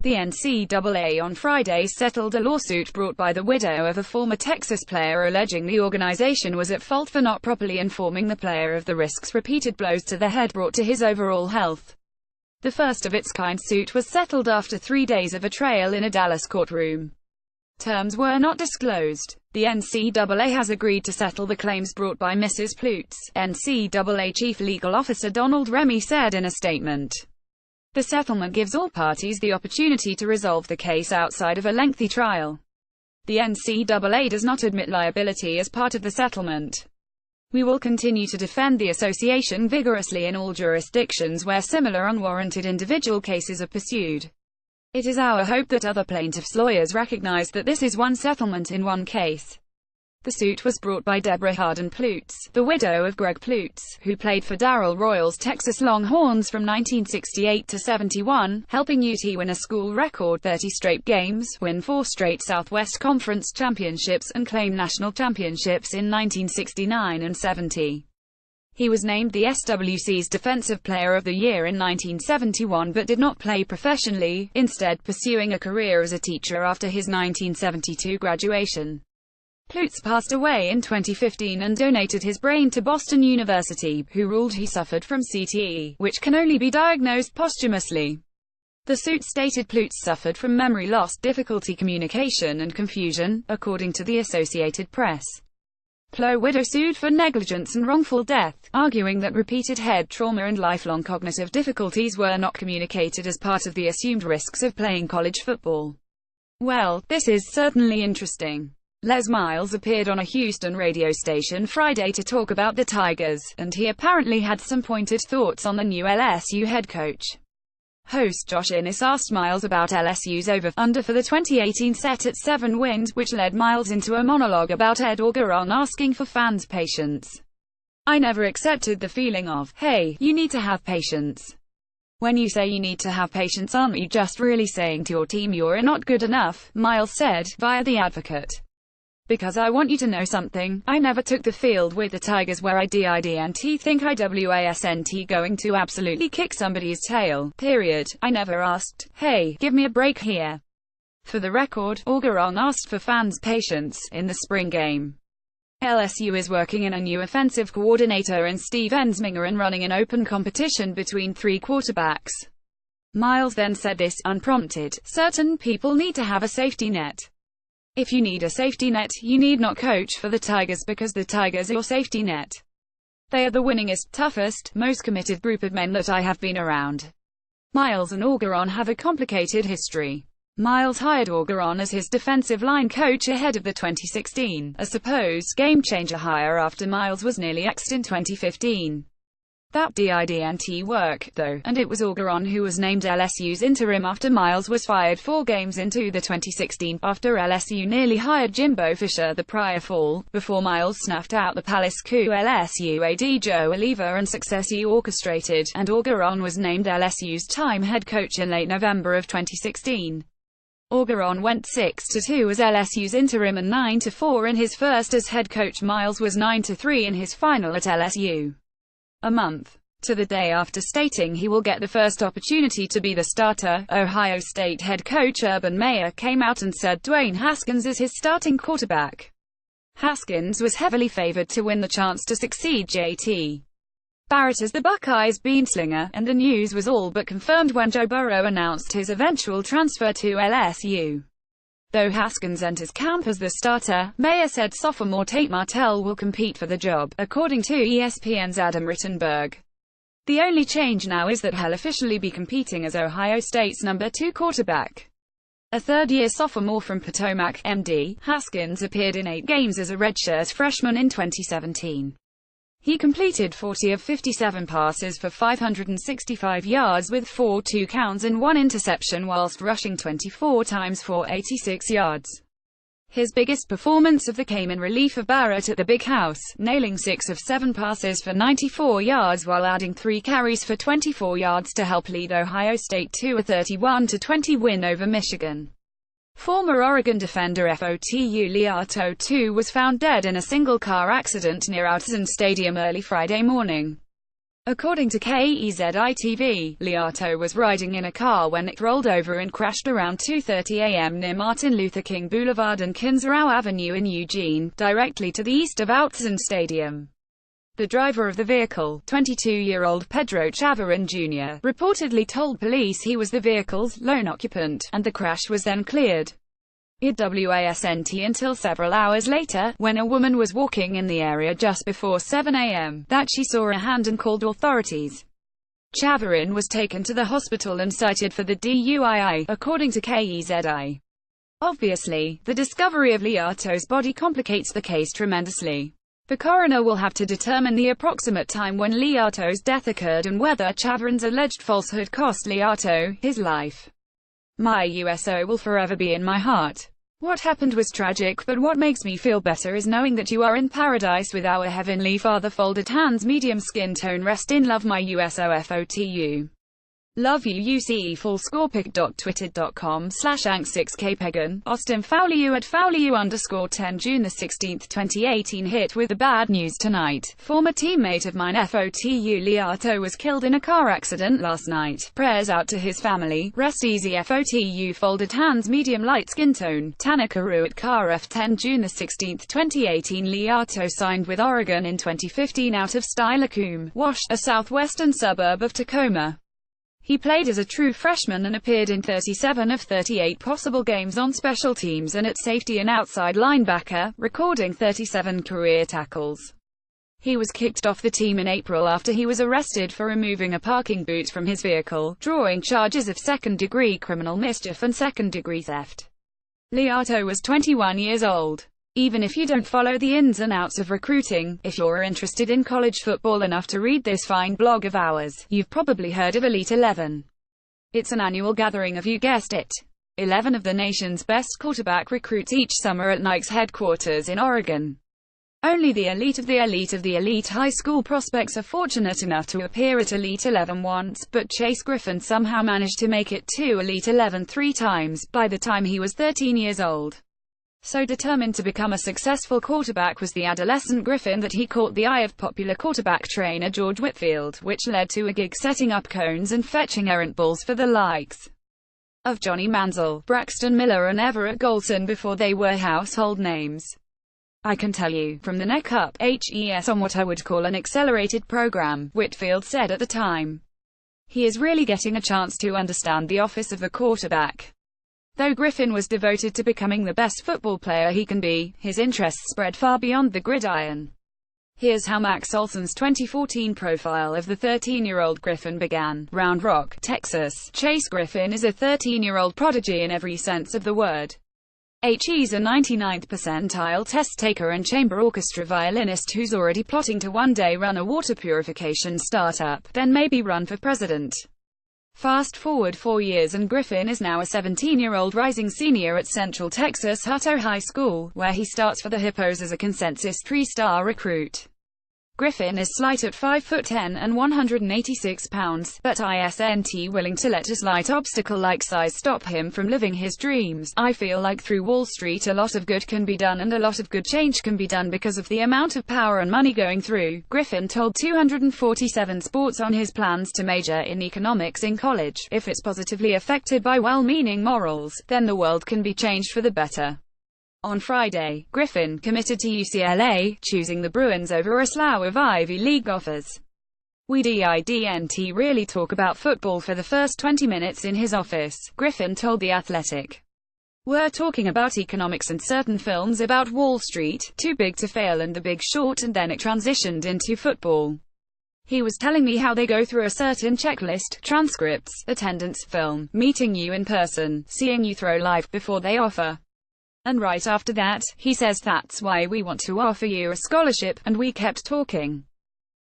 The NCAA on Friday settled a lawsuit brought by the widow of a former Texas player alleging the organization was at fault for not properly informing the player of the risks repeated blows to the head brought to his overall health. The first of its kind suit was settled after 3 days of a trial in a Dallas courtroom. Terms were not disclosed. The NCAA has agreed to settle the claims brought by Mrs. Plutz, NCAA Chief Legal Officer Donald Remy said in a statement. The settlement gives all parties the opportunity to resolve the case outside of a lengthy trial. The NCAA does not admit liability as part of the settlement. We will continue to defend the association vigorously in all jurisdictions where similar unwarranted individual cases are pursued. It is our hope that other plaintiffs' lawyers recognize that this is one settlement in one case. The suit was brought by Deborah Hardin Plutz, the widow of Greg Plutz, who played for Darrell Royals Texas Longhorns from 1968 to 71, helping UT win a school record 30 straight games, win 4 straight Southwest Conference championships, and claim national championships in 1969 and 70. He was named the SWC's Defensive Player of the Year in 1971 but did not play professionally, instead pursuing a career as a teacher after his 1972 graduation. Plutz passed away in 2015 and donated his brain to Boston University, who ruled he suffered from CTE, which can only be diagnosed posthumously. The suit stated Plutz suffered from memory loss, difficulty communication and confusion, according to the Associated Press. Plo's widow sued for negligence and wrongful death, arguing that repeated head trauma and lifelong cognitive difficulties were not communicated as part of the assumed risks of playing college football. Well, this is certainly interesting. Les Miles appeared on a Houston radio station Friday to talk about the Tigers, and he apparently had some pointed thoughts on the new LSU head coach. Host Josh Innes asked Miles about LSU's over-under for the 2018 set at 7 wins, which led Miles into a monologue about Ed Orgeron asking for fans' patience. "I never accepted the feeling of, hey, you need to have patience. When you say you need to have patience, aren't you just really saying to your team you're not good enough?" Miles said, via The Advocate. "Because I want you to know something, I never took the field with the Tigers where I didn't think I wasn't going to absolutely kick somebody's tail, period. I never asked, hey, give me a break here." For the record, Orgeron asked for fans' patience in the spring game. LSU is working in a new offensive coordinator in Steve Ensminger and running an open competition between 3 quarterbacks. Miles then said this, unprompted: "Certain people need to have a safety net. If you need a safety net, you need not coach for the Tigers because the Tigers are your safety net. They are the winningest, toughest, most committed group of men that I have been around." Miles and Orgeron have a complicated history. Miles hired Orgeron as his defensive line coach ahead of the 2016, a supposed game-changer hire after Miles was nearly axed in 2015. That didn't work, though, and it was Orgeron who was named LSU's interim after Miles was fired 4 games into the 2016, after LSU nearly hired Jimbo Fisher the prior fall, before Miles snuffed out the palace coup LSU AD Joe Oliva and success he orchestrated, and Orgeron was named LSU's time head coach in late November of 2016. Orgeron went 6-2 as LSU's interim and 9-4 in his first as head coach. Miles was 9-3 in his final at LSU. A month to the day after stating he will get the first opportunity to be the starter, Ohio State head coach Urban Meyer came out and said Dwayne Haskins is his starting quarterback. Haskins was heavily favored to win the chance to succeed J.T. Barrett as the Buckeyes beanslinger, and the news was all but confirmed when Joe Burrow announced his eventual transfer to LSU. Though Haskins enters camp as the starter, Meyer said sophomore Tate Martell will compete for the job, according to ESPN's Adam Rittenberg. The only change now is that he'll officially be competing as Ohio State's number 2 quarterback. A third-year sophomore from Potomac, MD, Haskins appeared in 8 games as a redshirt freshman in 2017. He completed 40 of 57 passes for 565 yards with 4 touchdowns and 1 interception whilst rushing 24 times for 86 yards. His biggest performance of the came in relief of Barrett at the Big House, nailing 6 of 7 passes for 94 yards while adding 3 carries for 24 yards to help lead Ohio State to a 31-20 win over Michigan. Former Oregon defender Fotu Liato II was found dead in a single-car accident near Autzen Stadium early Friday morning. According to KEZI-TV, Liato was riding in a car when it rolled over and crashed around 2:30 a.m. near Martin Luther King Boulevard and Kinzerau Avenue in Eugene, directly to the east of Autzen Stadium. The driver of the vehicle, 22-year-old Pedro Chavarin Jr., reportedly told police he was the vehicle's lone occupant, and the crash was then cleared. It wasn't until several hours later, when a woman was walking in the area just before 7 a.m., that she saw a hand and called authorities. Chavarin was taken to the hospital and cited for the DUI, according to KEZI. Obviously, the discovery of Liato's body complicates the case tremendously. The coroner will have to determine the approximate time when Liato's death occurred and whether Chavarin's alleged falsehood cost Liato his life. My USO will forever be in my heart. What happened was tragic, but what makes me feel better is knowing that you are in paradise with our Heavenly Father. Folded hands, medium skin tone, rest in love, my USOFOTU. Love you UCE. Full score pic.twitter.com/ank6kpagan. Austin Fowler at Fowler_10 June 16, 2018. Hit with the bad news tonight. Former teammate of mine FOTU Liato was killed in a car accident last night. Prayers out to his family. Rest easy FOTU. Folded hands, medium light skin tone. Tanaka at Car F10 June 16, 2018. Liato signed with Oregon in 2015 out of Steilacoom, Wash, a southwestern suburb of Tacoma. He played as a true freshman and appeared in 37 of 38 possible games on special teams and at safety and outside linebacker, recording 37 career tackles. He was kicked off the team in April after he was arrested for removing a parking boot from his vehicle, drawing charges of second-degree criminal mischief and second-degree theft. Liato was 21 years old. Even if you don't follow the ins and outs of recruiting, if you're interested in college football enough to read this fine blog of ours, you've probably heard of Elite 11. It's an annual gathering of, you guessed it, 11 of the nation's best quarterback recruits each summer at Nike's headquarters in Oregon. Only the elite of the elite of the elite high school prospects are fortunate enough to appear at Elite 11 once, but Chase Griffin somehow managed to make it to Elite 11 3 times, by the time he was 13 years old. So determined to become a successful quarterback was the adolescent Griffin that he caught the eye of popular quarterback trainer George Whitfield, which led to a gig setting up cones and fetching errant balls for the likes of Johnny Manziel, Braxton Miller and Everett Golson before they were household names. I can tell you, from the neck up, HES on what I would call an accelerated program, Whitfield said at the time. He is really getting a chance to understand the office of the quarterback. Though Griffin was devoted to becoming the best football player he can be, his interests spread far beyond the gridiron. Here's how Max Olson's 2014 profile of the 13-year-old Griffin began. Round Rock, Texas. Chase Griffin is a 13-year-old prodigy in every sense of the word. He's a 99th percentile test taker and chamber orchestra violinist who's already plotting to one day run a water purification startup, then maybe run for president. Fast forward 4 years and Griffin is now a 17-year-old rising senior at Central Texas Hutto High School, where he starts for the Hippos as a consensus 3-star recruit. Griffin is slight at 5'10" and 186 pounds, but isn't willing to let a slight obstacle like size stop him from living his dreams. I feel like through Wall Street a lot of good can be done and a lot of good change can be done because of the amount of power and money going through. Griffin told 247 Sports on his plans to major in economics in college. If it's positively affected by well-meaning morals, then the world can be changed for the better. On Friday, Griffin committed to UCLA, choosing the Bruins over a slew of Ivy League offers. We didn't really talk about football for the first 20 minutes in his office, Griffin told The Athletic. We're talking about economics and certain films about Wall Street, Too Big to Fail and The Big Short, and then it transitioned into football. He was telling me how they go through a certain checklist, transcripts, attendance, film, meeting you in person, seeing you throw live, before they offer. And right after that, he says that's why we want to offer you a scholarship, and we kept talking.